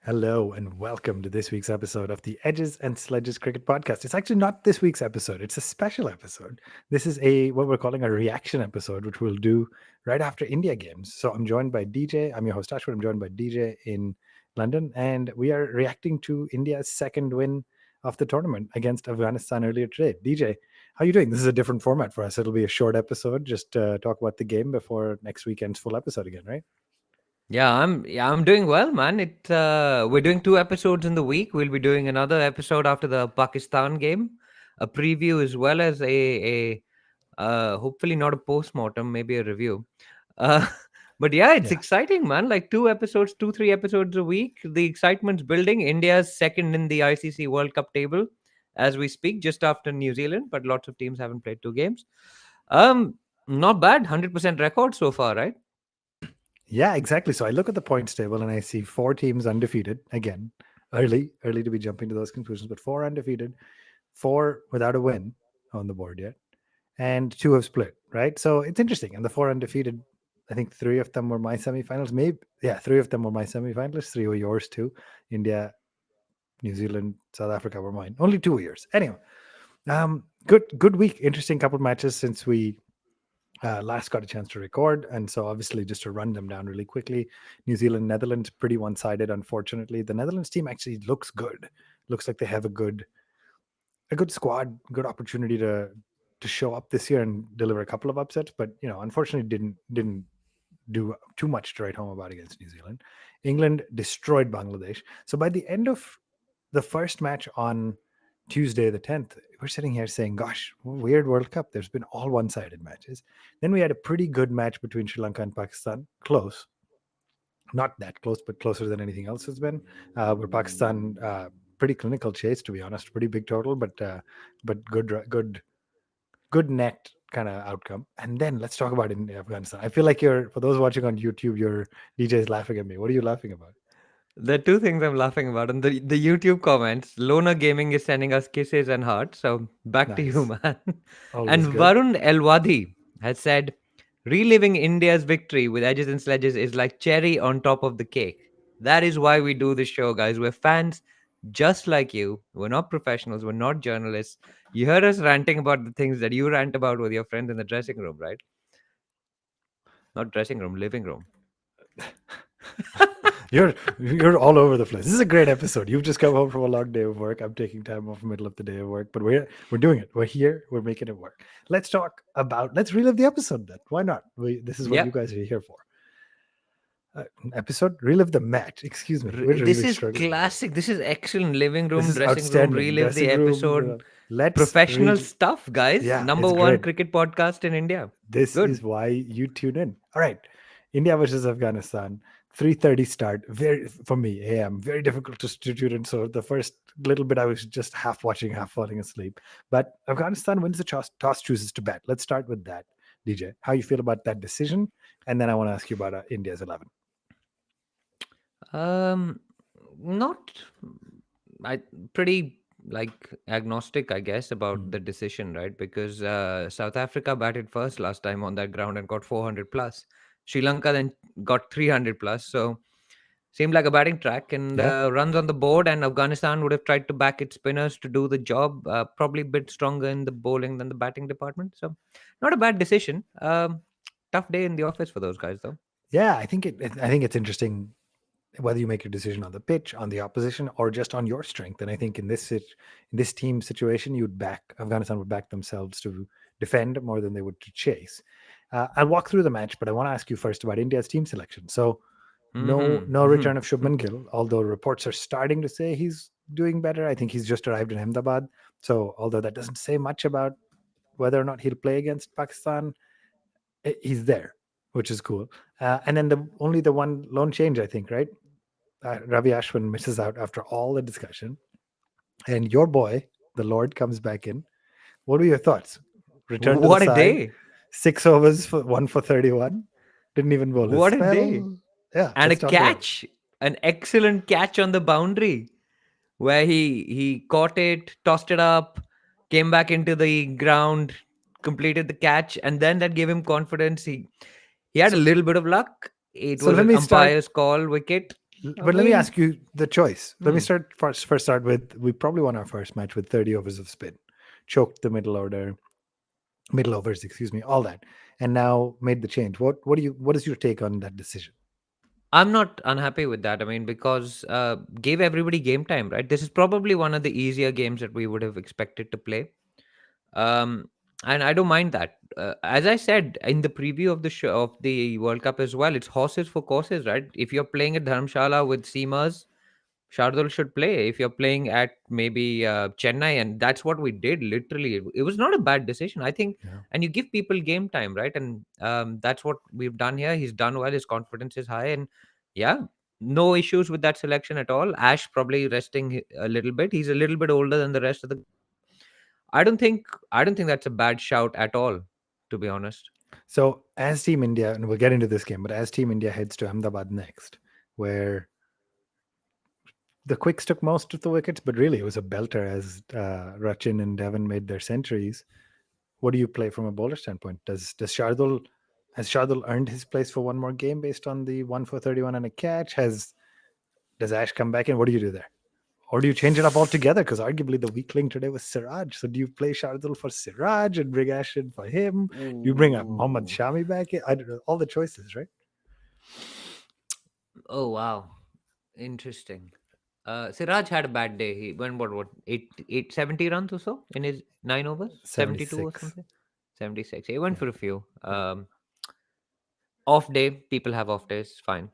Hello and welcome to this week's episode of the Edges and Sledges Cricket Podcast. It's actually not this week's episode, it's a special episode. This is a what we're calling a reaction episode, which we'll do right after India games. So I'm joined by DJ. I'm your host Ashwin. I'm joined by DJ in London, and we are reacting to India's second win of the tournament against Afghanistan earlier today. DJ, how are you doing? This is a different format for us. It'll be a short episode, just talk about the game before next weekend's full episode again, right? I'm doing well, man. We're doing two episodes in the week. We'll be doing another episode after the Pakistan game, a preview as well as a hopefully not a post-mortem, maybe a review. Uh but yeah, it's Yeah. exciting, man. Like two episodes, 3 episodes a week. The excitement's building. India's second in the ICC World Cup table as we speak, just after New Zealand, but lots of teams haven't played two games. Um Not bad, 100% record so far, right? Yeah, exactly. So I look at the points table and I see four teams undefeated. Again, early to be jumping to those conclusions, but four undefeated, four without a win on the board yet, and two have split, right? So it's interesting. And the four undefeated, I think three of them were my semifinals. Maybe, yeah, three of them were my semifinalists. Three were yours too. India, New Zealand, South Africa were mine. Only 2 years. Anyway, good week. Interesting couple matches since we last got a chance to record. And so, obviously, just to run them down really quickly, New Zealand, Netherlands, pretty one sided, unfortunately. The Netherlands team actually looks good. Looks like they have a good squad, good opportunity to show up this year and deliver a couple of upsets. But, unfortunately, didn't do too much to write home about against New Zealand. England destroyed Bangladesh. So, by the end of the first match on Tuesday the 10th, we're sitting here saying, gosh, weird World Cup. There's been all one sided matches. Then we had a pretty good match between Sri Lanka and Pakistan. Close. Not that close, but closer than anything else has been. Where Pakistan, pretty clinical chase, to be honest, pretty big total, but good net kind of outcome. And then let's talk about in Afghanistan. I feel like for those watching on YouTube, your DJ is laughing at me. What are you laughing about? There are two things I'm laughing about. And the YouTube comments, Lona Gaming is sending us kisses and hearts. So back to you, Nice. man. Always And good. Varun Elwadi has said, reliving India's victory with edges and sledges is like cherry on top of the cake. That is why we do this show, guys. We're fans just like you. We're not professionals. We're not journalists. You heard us ranting about the things that you rant about with your friends in the dressing room, right? Not dressing room, living room. You're all over the place. This is a great episode. You've just come home from a long day of work. I'm taking time off middle of the day of work, but we're doing it. We're here. We're making it work. Let's relive the episode then. Why not? This is what Yeah. you guys are here for. Episode relive the match. Excuse me. We're This really is struggling here. classic. This is excellent. Living This room, is dressing room, outstanding. relive the Dressing room. episode. Let's Professional read. stuff, guys. Yeah, Number it's one great. cricket podcast in India. This Good. is why you tune in. All right. India versus Afghanistan, 3:30 start. Very for me, AM, very difficult to tune in. So the first little bit I was just half watching, half falling asleep. But Afghanistan wins the toss chooses to bat. Let's start with that. DJ, how you feel about that decision? And then I want to ask you about India's 11. Um, Not. I pretty like agnostic, I guess, about Hmm. the decision, right? Because South Africa batted first last time on that ground and got 400 plus. Sri Lanka then got 300 plus. So seemed like a batting track and Yeah. runs on the board. And Afghanistan would have tried to back its spinners to do the job. Probably a bit stronger in the bowling than the batting department. So not a bad decision. Tough day in the office for those guys, though. Yeah, I think it's interesting whether you make a decision on the pitch, on the opposition, or just on your strength. And I think in this team situation, Afghanistan would back themselves to defend more than they would to chase. I'll walk through the match, but I want to ask you first about India's team selection. So no Mm-hmm. return of Shubman Gill, although reports are starting to say he's doing better. I think he's just arrived in Ahmedabad. So although that doesn't say much about whether or not he'll play against Pakistan, he's there, which is cool. And then only the one lone change, I think, right? Ravi Ashwin misses out after all the discussion, and your boy, the Lord, comes back in. What are your thoughts? Return to the What a side, day! 6 overs for 1 for 31. Didn't even bowl a What a day! spell. Yeah, And a let's talk about it. catch, an excellent catch on the boundary where he caught it, tossed it up, came back into the ground, completed the catch, and then that gave him confidence. He had a So, little bit of luck. It so was let an me start. umpire's call wicket. I But let me mean, ask you the choice. Let me hmm. start first. First, start with we probably won our first match with 30 overs of spin, choked the middle order, middle overs, excuse me, all that, and now made the change. What is your take on that decision? I'm not unhappy with that. I mean, because gave everybody game time, right? This is probably one of the easier games that we would have expected to play. Um, and I don't mind that. As I said in the preview of the show of the World Cup as well, it's horses for courses, right? If you're playing at Dharamshala with Seamers, Shardul should play. If you're playing at maybe Chennai, and that's what we did. Literally, it was not a bad decision, I think. Yeah. And you give people game time, right? And that's what we've done here. He's done well. His confidence is high, and yeah, no issues with that selection at all. Ash probably resting a little bit. He's a little bit older than the rest of the. I don't think that's a bad shout at all, to be honest. So as Team India, and we'll get into this game, but as Team India heads to Ahmedabad next, where the Quicks took most of the wickets, but really it was a belter as Rachin and Devon made their centuries. What do you play from a bowler standpoint? Does Shardul has Shardul earned his place for one more game based on the 1 for 31 and a catch? Has Does Ash come back in? What do you do there? Or do you change it up altogether? Because arguably the weak link today was Siraj. So do you play Shardul for Siraj and bring Ash in for him? Do you bring up Mohammad Ooh. Shami back in? I don't know. All the choices, right? Oh wow, interesting. Siraj had a bad day. He went what 70 runs or so in his 9 overs, 72 or 76. something, 76. He went Yeah. for a few. Yeah. Off day, people have off days. Fine.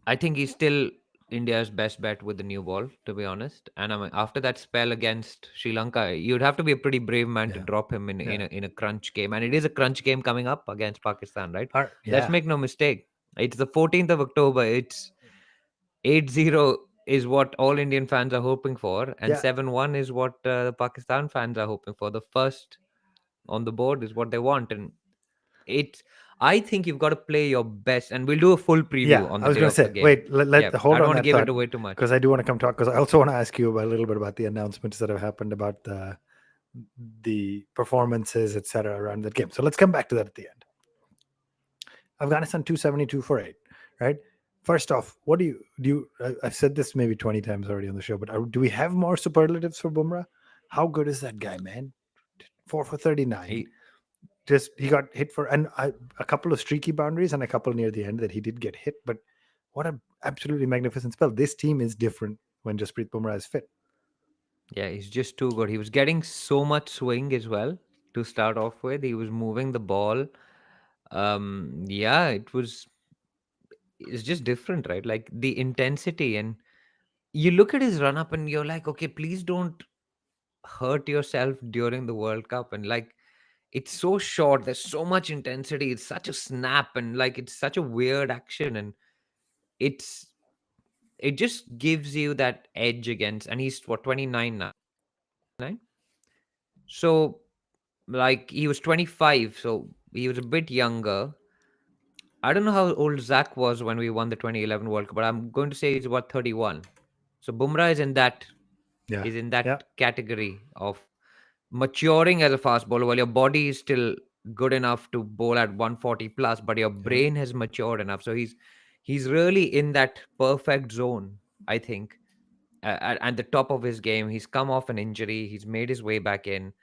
I think he's still India's best bet with the new ball, to be honest. And I mean, after that spell against Sri Lanka, you'd have to be a pretty brave man to Yeah. drop him Yeah. in a crunch game. And it is a crunch game coming up against Pakistan, right? Let's Yeah. make no mistake. It's the 14th of October. It's 8-0 is what all Indian fans are hoping for, and Yeah. 7-1 is what the Pakistan fans are hoping for. The first on the board is what they want, and it's. I think you've got to play your best, and we'll do a full preview Yeah. on I the was day going to of the say, game. wait, Yeah, I hold don't on want to that give it thought away too much. because I do want to come talk because I also want to ask you a little bit about the announcements that have happened about the performances, etc., around that game. So let's come back to that at the end. Afghanistan 272 for 8, right? First off, what I've said this maybe 20 times already on the show, but do we have more superlatives for Bumrah? How good is that guy, man? 4 for 39. He, Just he got hit for a couple of streaky boundaries and a couple near the end that he did get hit, but what a absolutely magnificent spell. This team is different when Jasprit Bumrah is fit. yeah, he's just too good. He was getting so much swing as well to start off with. He was moving the ball. Yeah, it's just different, right? Like the intensity, and you look at his run up and you're like, okay, please don't hurt yourself during the World Cup. And like, it's so short, there's so much intensity, it's such a snap, and like, it's such a weird action. And it's, it just gives you that edge against, and he's what, 29 now? 9? So, like, he was 25, so he was a bit younger. I don't know how old Zach was when we won the 2011 World Cup, but I'm going to say he's about 31. So Bumrah Yeah. is in that Yeah. category of maturing as a fast bowler. While your body is still good enough to bowl at 140 plus, but your Yeah. brain has matured enough. So he's really in that perfect zone, I think. At the top of his game, he's come off an injury. He's made his way back in.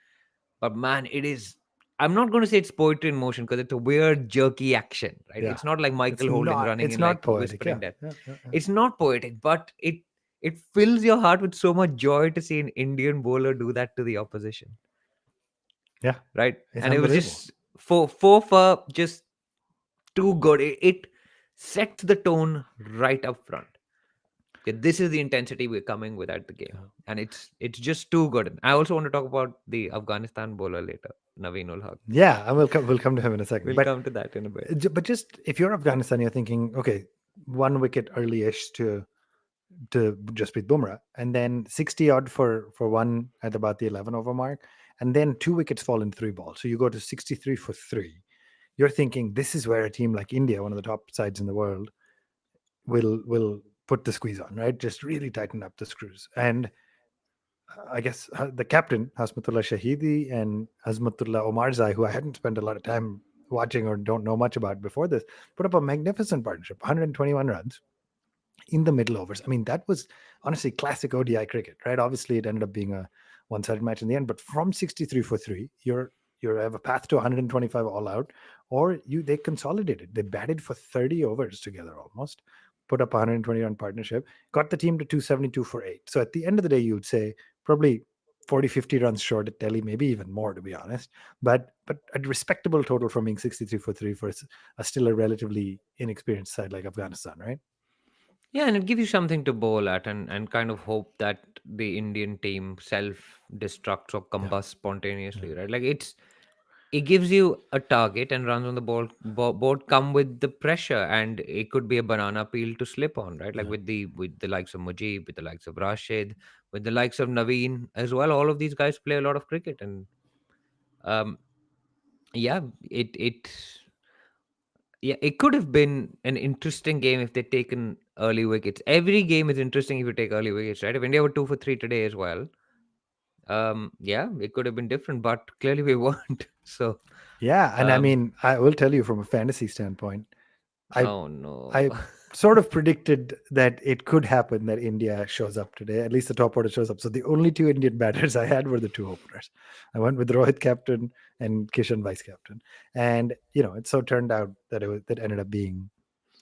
But man, it is. I'm not going to say it's poetry in motion because it's a weird, jerky action, right? Yeah. It's not like Michael Holding running It's in like not poetic. whispering Yeah. death. Yeah. Yeah. Yeah. It's not poetic, but it fills your heart with so much joy to see an Indian bowler do that to the opposition, Yeah. right? It's And it was unbelievable. just four for just too good. It sets the tone right up front. Okay, this is the intensity we're coming with at the game, Yeah. and it's just too good. I also want to talk about the Afghanistan bowler later, Naveen ul Haq. Yeah, and we'll come to him in a second. We'll come to that in a bit. But just if you're Afghanistan, you're thinking, okay, 1 wicket early-ish to Jasprit Bumrah, and then 60 odd for one at about the 11 over mark, and then 2 wickets fall in 3 balls. So you go to 63 for 3. You're thinking this is where a team like India, one of the top sides in the world, will put the squeeze on, right? Just really tighten up the screws. And I guess the captain, Hasmatullah Shahidi and Hasmatullah Omarzai, who I hadn't spent a lot of time watching or don't know much about before this, put up a magnificent partnership, 121 runs. in the middle overs. I mean, that was honestly classic ODI cricket, right? Obviously, it ended up being a one-sided match in the end, but from 63 for three, you have a path to 125 all out, or they consolidated. They batted for 30 overs together almost, put up 120 run partnership, got the team to 272 for eight. So at the end of the day, you'd say probably 40, 50 runs short at Delhi, maybe even more, to be honest. But a respectable total from being 63 for three for a still a relatively inexperienced side like Afghanistan, right? Yeah, and it gives you something to bowl at, and kind of hope that the Indian team self destructs or Yeah. combusts Yeah. spontaneously, right? Like it gives you a target, and runs on the board come with the pressure, and it could be a banana peel to slip on, right? Like Yeah. with the likes of Mujib, with the likes of Rashid, with the likes of Naveen as well. All of these guys play a lot of cricket, and um, yeah, it could have been an interesting game if they'd taken early wickets. Every game is interesting if you take early wickets, right? If India were 2 for 3 today as well, yeah, it could have been different, but clearly we weren't. So, Yeah, and I um, mean, I will tell you from a fantasy standpoint, I oh no. I sort of predicted that it could happen that India shows up today. At least the top order shows up. So the only two Indian batters I had were the two openers. I went with Rohit captain and Kishan vice captain, and it so turned out that that ended up being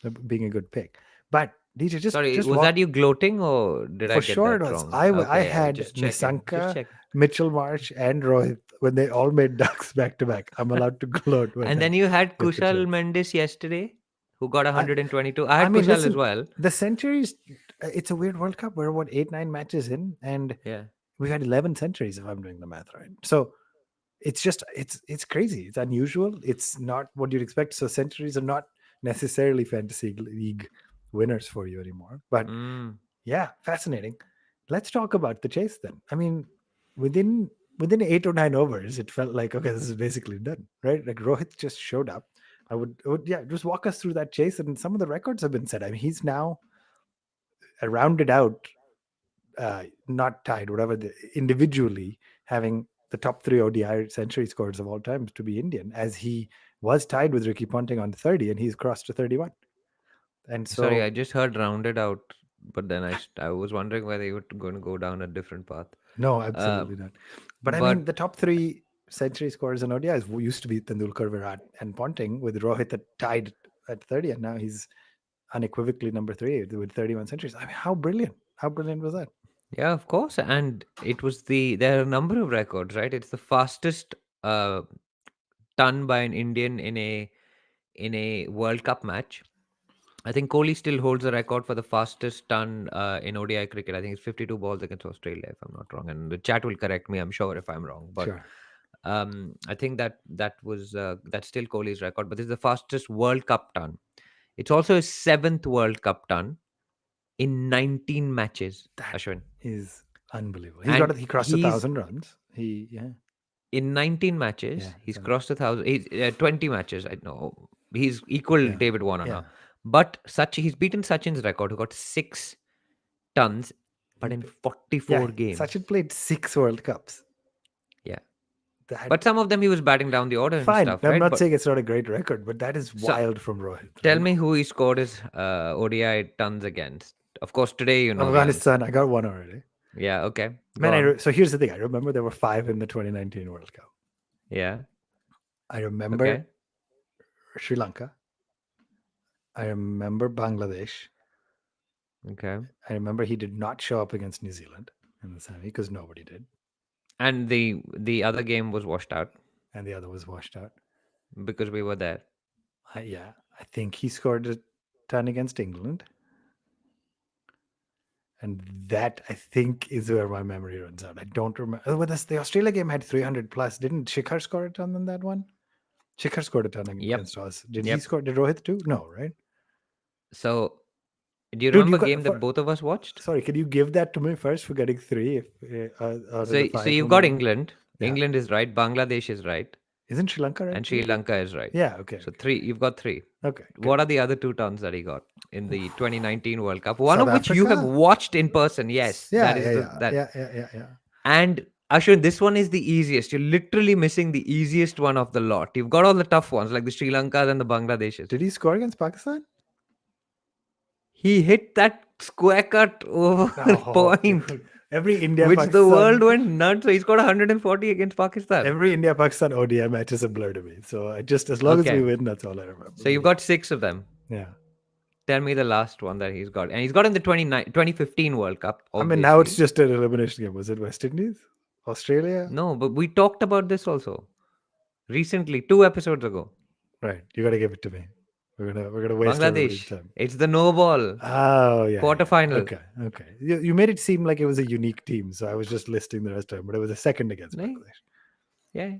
a good pick. But DJ, Sorry, just was walk that you gloating or did I for get sure. It that was wrong? I Okay, had just checking. Just Nisanka, checking. Mitchell Marsh, and Rohit when they all made ducks back to back. I'm allowed to gloat when And I then you had get the Kushal chance. Mendes yesterday, who got I 122. I I had mean, Kushal as listen, well. the centuries. It's a weird World Cup. We're what 8, 9 matches in, and Yeah. we've had 11 centuries if I'm doing the math right. So it's just it's crazy. It's unusual. It's not what you'd expect. So centuries are not necessarily fantasy league winners for you anymore. But Mm. yeah, fascinating. Let's talk about the chase then. I mean, within within 8 or 9 overs, it felt like okay, this is basically done, right? Like Rohit just showed up. I would yeah, just walk us through that chase, and some of the records have been set. I mean, he's now rounded out, not tied, whatever, individually having the top three ODI century scores of all time to be Indian, as he was tied with Ricky Ponting on 30, and he's crossed to 31. And Sorry, I so, just heard rounded out, but then I was wondering whether you were going to go down a different path. no, Uh, absolutely not. But I mean, but the top three century scorers in ODIs used to be Tendulkar, Virat, and Ponting, with Rohit tied at 30, and now he's unequivocally number three with 31 centuries. I mean, how brilliant! How brilliant was that? yeah, of course, and it was there are a number of records, right? It's the fastest uh, ton by an Indian in a World Cup match. I think Kohli still holds the record for the fastest ton in ODI cricket. I think it's 52 balls against Australia, if I'm not wrong. And the chat will correct me, I'm sure, if I'm wrong. But Sure. I think that's still Kohli's record. But this is the fastest World Cup ton. It's also his seventh World Cup ton in 19 matches, That Ashwin. is unbelievable. And He crossed a he's thousand runs. Yeah. in 19 matches, Yeah. he's crossed 1,000. 20 matches. I know he's equal Yeah. David Warner Yeah. now. But he's beaten Sachin's record, who got 6 tons, He but in pl- yeah. 44 games. Sachin played 6 World Cups. Yeah. That But some of them he was batting down the order and fine. stuff, I'm right? not But saying it's not a great record, but that is so wild from Rohit, tell right? me who he scored his ODI tons against. Of course, today you know the answer. Afghanistan, I got one already. Yeah, okay. Go Man, on. so here's the thing. I remember there were five in the 2019 World Cup. Yeah. I remember Okay. Sri Lanka. I remember Bangladesh. Okay. I remember he did not show up against New Zealand in the semi because nobody did, And the other game was washed out and the other was washed out. because we were there. Yeah, I think he scored a ton against England, and that I think is where my memory runs out. I don't remember. Oh, but the Australia game had 300 plus. Didn't Shikhar score a ton in that one? Shikhar scored a ton Yep. against us. Did he Yep. score? Did Rohit too? No, right? So do you Dude, remember a game that both of us watched? sorry, can you give that to me first for getting three out of the So five you've from got memory? England. Yeah. England is right. Bangladesh is right. Isn't Sri Lanka right And Sri too? Lanka is right. Yeah, okay, So okay. three. You've got three. Okay, good. What are the other 2 tons that he got in the Oof. 2019 World Cup? One South of which you have Africa? watched in person. Yes, that Yeah, is yeah, the yeah, that. yeah, yeah, yeah, yeah. And Ashwin, this one is the easiest. You're literally missing the easiest one of the lot. You've got all the tough ones like the Sri Lankas and the Bangladeshes. Did he score against Pakistan? He hit that square cut over Oh, point, dude. Every India which the world Pakistan, went nuts. So he scored 140 against Pakistan. every India Pakistan ODI match is a blur to me. So I just as long as we Okay. win, that's all I remember. So But you've yeah, got 6 of them. yeah. Tell me the last one that he's got. And he's got in the 2015 World Cup, I mean, now it's obviously. just an elimination game. Was it West Indies, Australia? No, but we talked about this also recently, 2 episodes ago. Right. You got to give it to me. We're gonna waste everybody's Bangladesh. time. It's the no ball Oh yeah, yeah. quarterfinal. Okay, okay. You made it seem like it was a unique team, so I was just listing the rest of them, but it was a second against Nahin? Bangladesh. Yeah.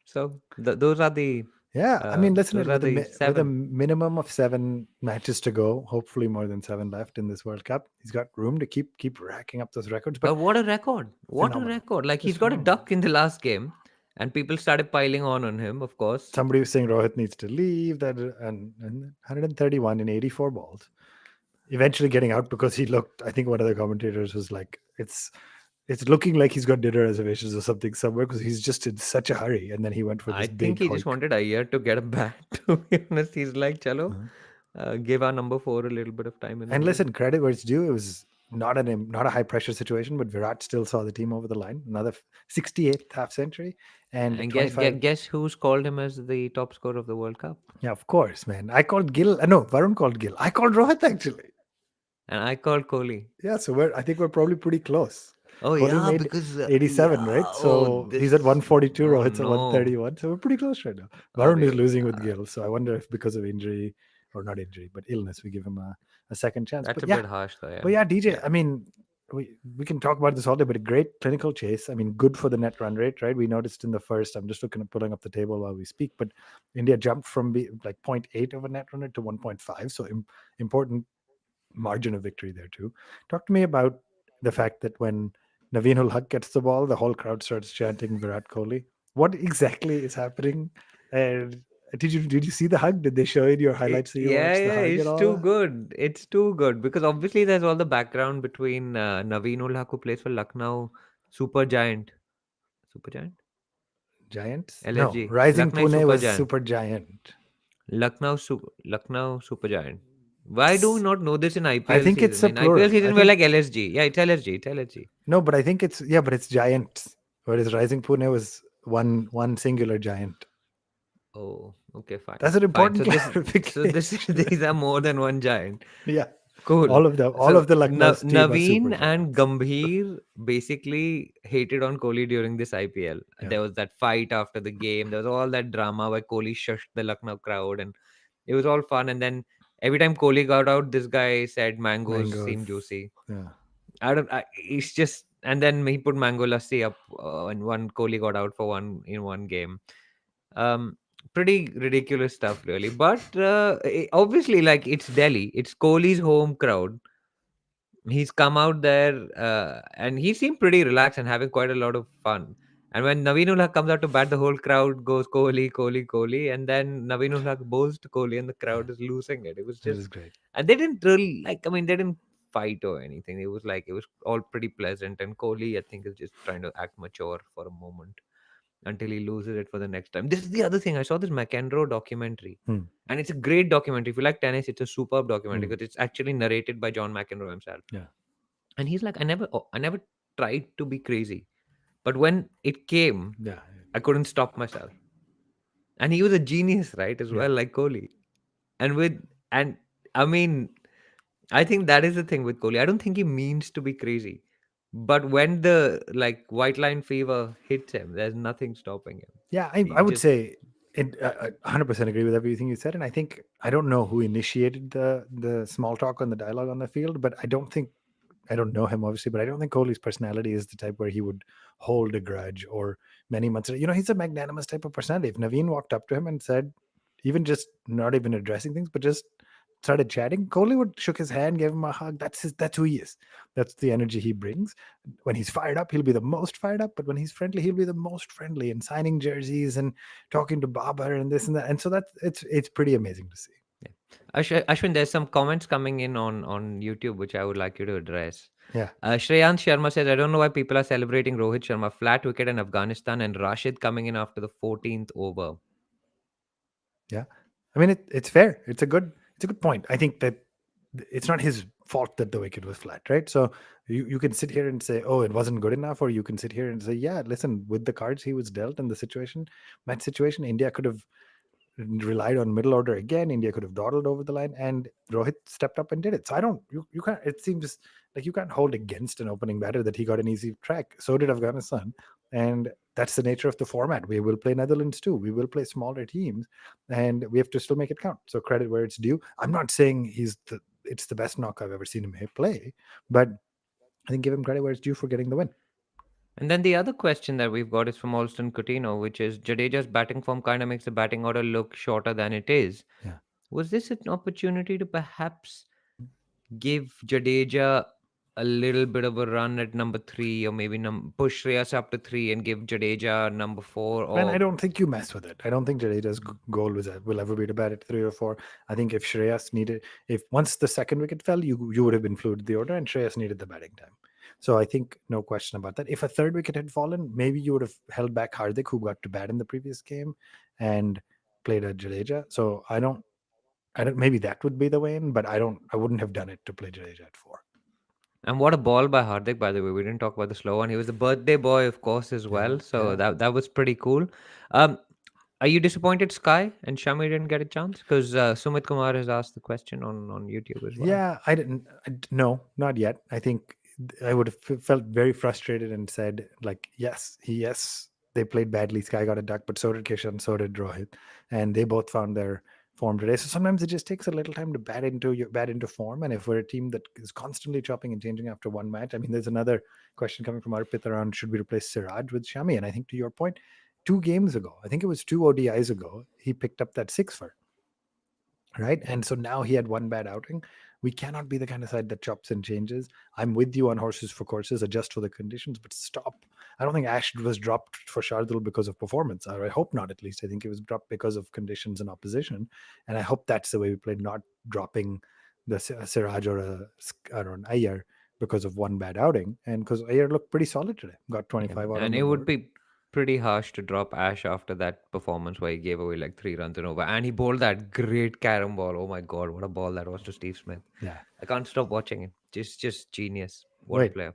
So those are the Yeah, I mean, listen, those are the with a 7. minimum of 7 matches to go, hopefully more than 7 left in this World Cup, he's got room to keep racking up those records. But But what a record! What a phenomenal, record! Like he's just got a phenomenal. duck in the last game, and people started piling on him. Of course, Somebody was saying Rohit needs to leave. That and 131 in 84 balls. Eventually getting out because he looked. I think one of the commentators was like, "It's looking like he's got dinner reservations or something somewhere because he's just in such a hurry." And then he went for I this think big he just hoik. wanted a year to get a bat. To be honest, he's like, "Chalo, Uh-huh. give our number 4 a little bit of time in the And middle." listen, credit where it's due. It was not a high pressure situation, but Virat still saw the team over the line. Another 68th half century and And 25. guess who's called him as the top scorer of the World Cup? Yeah, of course, man. I called Gill. No, Varun called Gill. I called Rohit actually. And I called Kohli. Yeah, so I think we're probably pretty close. Oh Kohli yeah, made because 87, yeah. right? Oh, So he's at this. 142. Oh Rohit's at no. 131. So we're pretty close right now. Oh Varun is yeah. losing with Gill. So I wonder if because of injury, or not injury, but illness, we give him a second chance. That's But a yeah, bit harsh though. Yeah. But yeah, DJ, Yeah. I mean, we can talk about this all day, but a great clinical chase. I mean, good for the net run rate, right? We noticed in the first, I'm just looking at pulling up the table while we speak, but India jumped from like zero point 0.8 of a net run rate to 1.5. So important margin of victory there too. Talk to me about the fact that when Naveen ul Haq gets the ball, the whole crowd starts chanting Virat Kohli. What exactly is happening? And did you see the hug? Did they show in your highlights that you Yeah, watched the yeah, hug and it's all too that? good. It's too good because obviously there's all the background between Naveen ul Haq who plays for Lucknow Super Giant. Super Giant? Giants? No, LFG. Rising Lucknow Pune Super was Giant. super giant. Lucknow Super Giant. Why do we not know this in I IPL think it's season? a In IPL plural. I season, we're think like LSG. Yeah, it's LSG. It's LSG. no, but I think it's yeah, but it's giants. Whereas Rising Pune was one singular giant. Oh, okay, fine. That's an Fine. important So this clarification. these are more than one giant. Yeah, Cool. all So of the Lucknow's team are super Naveen and giants. Gambhir basically hated on Kohli during this IPL. Yeah, There was that fight after the game. There was all that drama where Kohli shushed the Lucknow crowd, and it was all fun. And then every time Kohli got out, this guy said mangoes mangoes. seem juicy. Yeah, I don't. It's just. And then he put mango lassi up, and one Kohli got out for one game. Um, Pretty ridiculous stuff, really. But obviously, like it's Delhi, it's Kohli's home crowd. He's come out there and he seemed pretty relaxed and having quite a lot of fun. And when Naveen ul Haq comes out to bat, the whole crowd goes Kohli, Kohli, Kohli, and then Naveen ul Haq bowls to Kohli, and the yeah, crowd is losing it. It was it just, is great. and they didn't really like. I mean, they didn't fight or anything. It was like it was all pretty pleasant. And Kohli, I think, is just trying to act mature for a moment until he loses it for the next time. This is the other thing. I saw this McEnroe documentary, Hmm, and it's a great documentary. If you like tennis, it's a superb documentary hmm, because it's actually narrated by John McEnroe himself. yeah, And he's like, I never tried to be crazy, but when it came, yeah, I couldn't stop myself. And he was a genius, right, as yeah. well, like Kohli. And with and I mean, I think that is the thing with Kohli. I don't think he means to be crazy, but when the like white line fever hits him, there's nothing stopping him. Yeah, I, He I would just say I 100% agree with everything you said, and I think I don't know who initiated the small talk on the dialogue on the field, but I don't know him obviously, but I don't think Kohli's personality is the type where he would hold a grudge or many months. He's a magnanimous type of personality. If Naveen walked up to him and said, even just not even addressing things, but just started chatting, Kohli would shook his hand, gave him a hug. That's who he is. That's the energy he brings. When he's fired up, he'll be the most fired up. But when he's friendly, he'll be the most friendly and signing jerseys and talking to Babar and this and that. And so it's pretty amazing to see. yeah. Ashwin, there's some comments coming in on YouTube which I would like you to address. Yeah. Shreyans Sharma says, I don't know why people are celebrating Rohit Sharma. Flat wicket in Afghanistan and Rashid coming in after the 14th over. Yeah. I mean, it's fair. It's a good point. I think that it's not his fault that the wicket was flat, right? So you can sit here and say, oh, it wasn't good enough, or you can sit here and say, yeah, listen, with the cards he was dealt and the situation, match situation, India could have relied on middle order again. India could have dawdled over the line, and Rohit stepped up and did it. So I don't, you can't. It seems like you can't hold against an opening batter that he got an easy track. So did Afghanistan, and that's the nature of the format. We will play Netherlands too. We will play smaller teams, and we have to still make it count. So credit where it's due. I'm not saying it's the best knock I've ever seen him play, but I think give him credit where it's due for getting the win. And then the other question that we've got is from Alston Coutinho, which is Jadeja's batting form kind of makes the batting order look shorter than it is. Yeah. Was this an opportunity to perhaps give Jadeja a little bit of a run at number three, or maybe push Shreyas up to three and give Jadeja number four? And I Or don't think you mess with it. I don't think Jadeja's goal will ever be to bat at 3 or 4. I think if Shreyas needed, if once the second wicket fell, you would have influenced the order, and Shreyas needed the batting time. So I think no question about that. If a third wicket had fallen, maybe you would have held back Hardik, who got to bat in the previous game, and played a Jadeja. So I don't. Maybe that would be the way in, but I don't. I wouldn't have done it to play Jadeja at 4. and what a ball by Hardik, by the way. We didn't talk about the slow one. He was the birthday boy, of course, as Yeah, well. So yeah. that was pretty cool. Um, are you disappointed Sky and Shami didn't get a chance? Because Sumit Kumar has asked the question on YouTube as well. Yeah, I didn't. No, not yet. I think I would have felt very frustrated and said, like, yes, they played badly. Sky got a duck, but so did Kishan, so did Rohit, and they both found their form today. So sometimes it just takes a little time to bat into form. And if we're a team that is constantly chopping and changing after one match, I mean, there's another question coming from Arpit around should we replace Siraj with Shami? And I think to your point, 2 games ago, I think it was 2 ODIs ago, he picked up that six for, right? And so now he had one bad outing. We cannot be the kind of side that chops and changes. I'm with you on horses for courses, adjust for the conditions, but stop. I don't think Ash was dropped for Shardul because of performance. Or I hope not, at least. I think it was dropped because of conditions and opposition. And I hope that's the way we played, not dropping the Siraj or I don't know, Iyer because of one bad outing. And because Iyer looked pretty solid today, got Yeah. 25 out on And the it would board. be pretty harsh to drop Ash after that performance where he gave away like 3 runs and over. And he bowled that great carom ball. Oh my God, what a ball that was to Steve Smith. Yeah. I can't stop watching it. Just genius. What a Wait, player.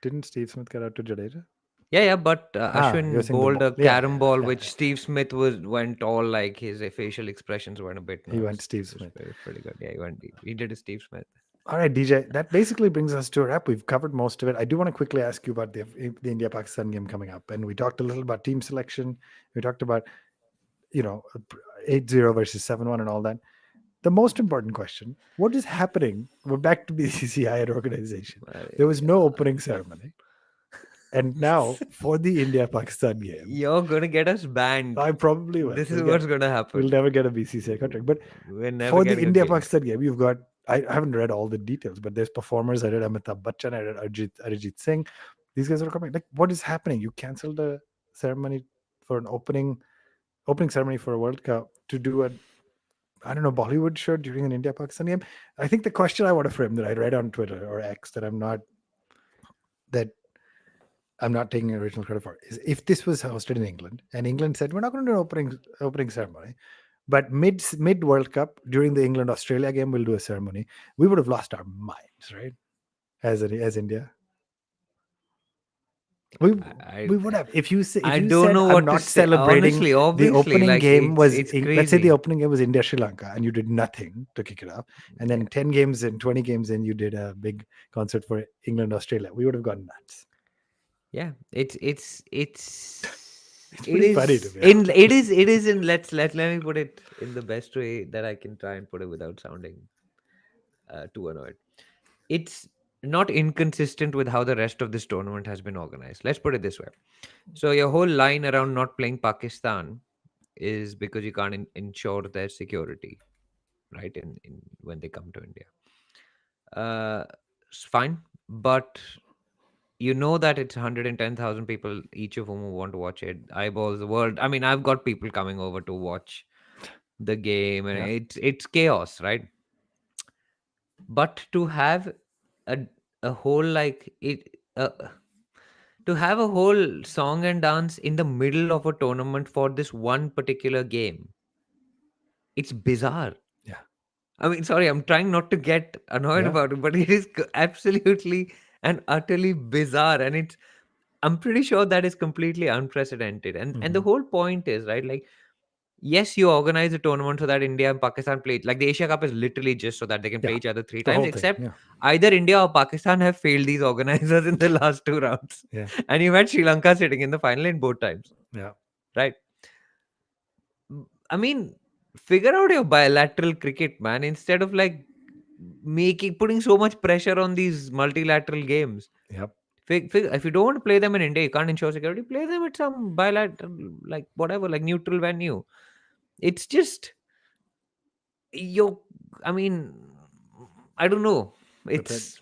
didn't Steve Smith get out to Jadeja? Yeah, yeah, but You're Ashwin saying the bowled ball. a Yeah, carom yeah, ball, yeah, which yeah. Steve Smith went all like his facial expressions were a bit He went nervous. Steve It was Smith. pretty good. Yeah, he did a Steve Smith. All right, DJ, that basically brings us to a wrap. We've covered most of it. I do want to quickly ask you about the India Pakistan game coming up. And we talked a little about team selection. We talked about, 8-0 versus 7-1 and all that. The most important question, what is happening? We're back to BCCI and organization. There was no opening ceremony. And now for the India Pakistan game, You're gonna get us banned. I probably will. This is what's gonna We'll happen. never get a BCCI contract. But We're never for the getting a India game. Pakistan game, you've got, I haven't read all the details, but there's performers. I read Amitabh Bachchan, I read Arijit Singh. These guys are coming. Like, what is happening? You canceled a ceremony for an opening ceremony for a World Cup to do a, I don't know, Bollywood show during an India Pakistan game. I think the question I want to frame that I read on Twitter or X that I'm not taking original credit for is if this was hosted in England and England said we're not going to do an opening ceremony, but mid World Cup during the England Australia game we'll do a ceremony, we would have lost our minds, right? As India, we I we would have. If I you don't said know I'm what to not say. celebrating Honestly, the obviously, opening like game was, it's let's say the crazy. opening game was India Sri Lanka and you did nothing to kick it off, and Yeah, then 10 games in, 20 games in, you did a big concert for England Australia, we would have gone nuts. yeah. It's It pretty funny to is be in honest. let me put it in the best way that I can try and put it without sounding too annoyed. It's not inconsistent with how the rest of this tournament has been organized. Let's put it this way. So your whole line around not playing Pakistan is because you can't ensure their security, right? In when they come to India, it's fine, but you know that it's 110,000 people, each of whom want to watch it. Eyeballs, the world. I mean, I've got people coming over to watch the game, and Yeah, it's chaos, right? But to have a a whole like it. To have a whole song and dance in the middle of a tournament for this one particular game, it's bizarre. yeah. I mean, sorry, I'm trying not to get annoyed Yeah. about it, but it is absolutely and utterly bizarre, and it's. I'm pretty sure that is completely unprecedented, and the Hmm. whole point is right, like. Yes, you organize a tournament so that India and Pakistan play. Like the Asia Cup is literally just so that they can play Yeah. each other three The times. whole thing. Except Yeah. either India or Pakistan have failed these organizers in the last two rounds, Yeah. and you've had Sri Lanka sitting in the final in both times, Yeah. right? I mean, figure out your bilateral cricket, man, instead of like making putting so much pressure on these multilateral games. Yep. If you don't want to play them in India, you can't ensure security. Play them at some bilateral, like whatever, like neutral venue. It's just you. I mean, I don't know. That's it.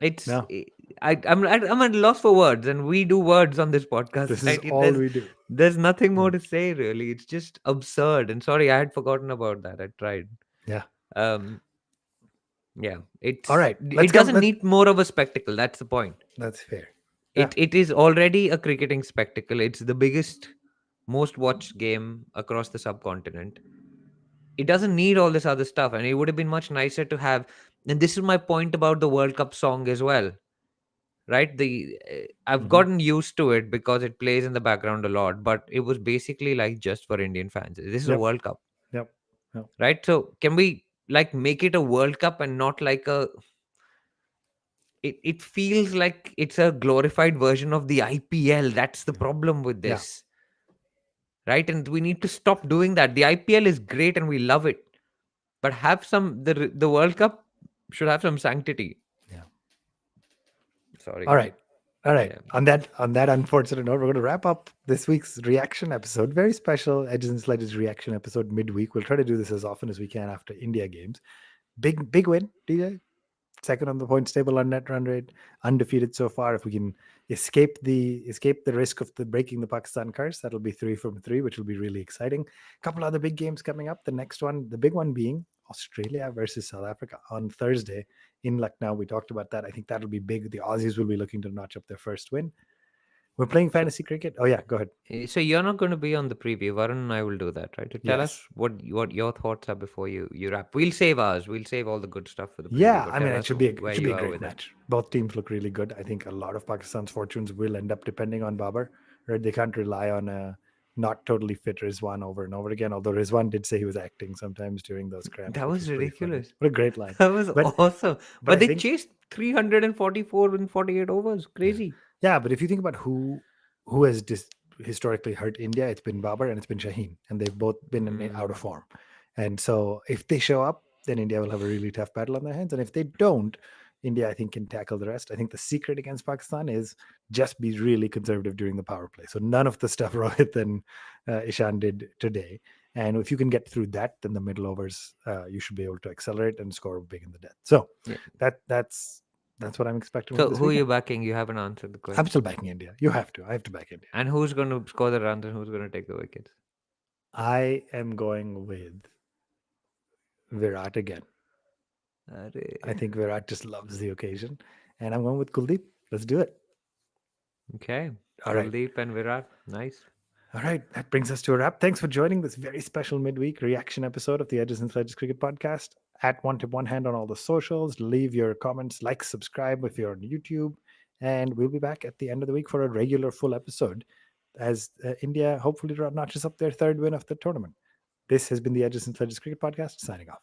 It's. No, I'm at loss for words, and we do words on this podcast, this is right? all we do. There's nothing Yeah. more to say really. It's just absurd. And sorry, I had forgotten about that. I tried. Yeah. Um, yeah, All right. Let's it come. doesn't need more of a spectacle. That's the point. That's fair. Yeah. It is already a cricketing spectacle. It's the biggest, most watched game across the subcontinent. It doesn't need all this other stuff, and it would have been much nicer to have. And this is my point about the World Cup song as well, right? I've Hmm. gotten used to it because it plays in the background a lot, but it was basically like just for Indian fans. This is a Yep. World Cup, Yep. Yep. right? So can we like make it a World Cup and not like a it feels like it's a glorified version of the IPL. That's the problem with Yeah. this, right? And we need to stop doing that. The IPL is great and we love it, but have some the World Cup should have some sanctity. Yeah. All Sorry. right. All right. Yeah. On that unfortunate note, we're going to wrap up this week's reaction episode. Very special Edges and Sledges reaction episode midweek. We'll try to do this as often as we can after India games. Big win, DJ. Second on the points table on net run rate, undefeated so far. If we can escape the risk of the breaking the Pakistan curse, that'll be 3 from 3, which will be really exciting. A couple other big games coming up. The next one, the big one being Australia versus South Africa on Thursday in Lucknow. We talked about that. I think that'll be big. The Aussies will be looking to notch up their first win. We're playing So fantasy cricket. Oh yeah, go ahead. so you're not going to be on the preview. Varun and I will do that, right? To tell us Yes. what your thoughts are before you wrap. We'll save ours. We'll save all the good stuff for the preview. Yeah, But I mean tell it us should be a, it where should be you a are great with it. match. Both teams look really good. I think a lot of Pakistan's fortunes will end up depending on Babar. Right, they can't rely on a not totally fit Rizwan over and over again. Although Rizwan did say he was acting sometimes during those cramps, That which was was pretty funny. ridiculous. What a great line! That was But awesome. but But I they think chased 344 in 48 overs. yeah, Crazy. yeah. But if you think about who has historically hurt India, it's been Babar and it's been Shaheen, and they've both been out of Mm, form. And so if they show up, then India will have a really tough battle on their hands. And if they don't, India, I think, can tackle the rest. I think the secret against Pakistan is just be really conservative during the power play. So none of the stuff Rohit and Ishan did today. And if you can get through that, then the middle overs, you should be able to accelerate and score big in the death. So yeah. that's what I'm expecting from So this who are you weekend. backing? You haven't answered the I'm still question. backing India. You have to. I have to back India. And who's going to score the runs and who's going to take the wickets? I am going with Virat again. I Arey. think Virat just loves the occasion. And I'm going with Kuldeep. Let's do it. Okay. All right. Kuldeep and Virat. Nice. All right. That brings us to a wrap. Thanks for joining this very special midweek reaction episode of the Edges and Sledges Cricket Podcast. At One Tip One Hand on all the socials. Leave your comments, like, subscribe if you're on YouTube. And we'll be back at the end of the week for a regular full episode as India hopefully notches up their third win of the tournament. This has been the Edges and Sledges Cricket Podcast, signing off.